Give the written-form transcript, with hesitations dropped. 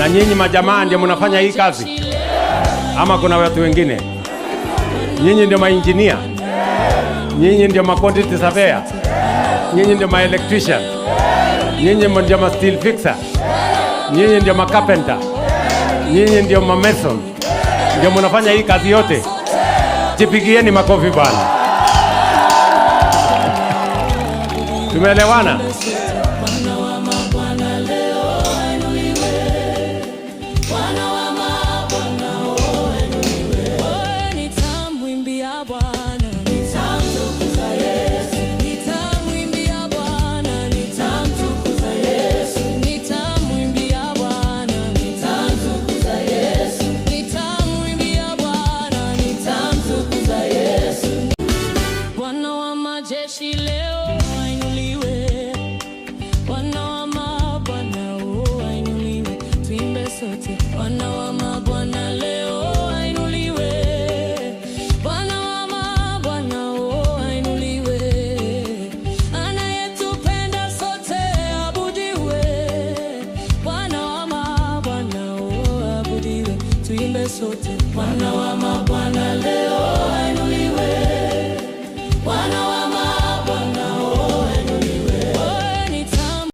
Na nyinyi majamaa ndio mnafanya hii kazi ama kuna watu wengine? Nyinyi ndio maengineer, nyinyi ndio ma quantity surveyor, nyinyi ndio ma electrician, nyinyi ndio ma steel fixer, nyinyi ndio ma carpenter, nyinyi ndio ma mason, ndio mnafanya hii kazi yote. Jipigieni makofi bwana. Tumeelewana? Tuimbe sote, Bwana wa mabwana leo.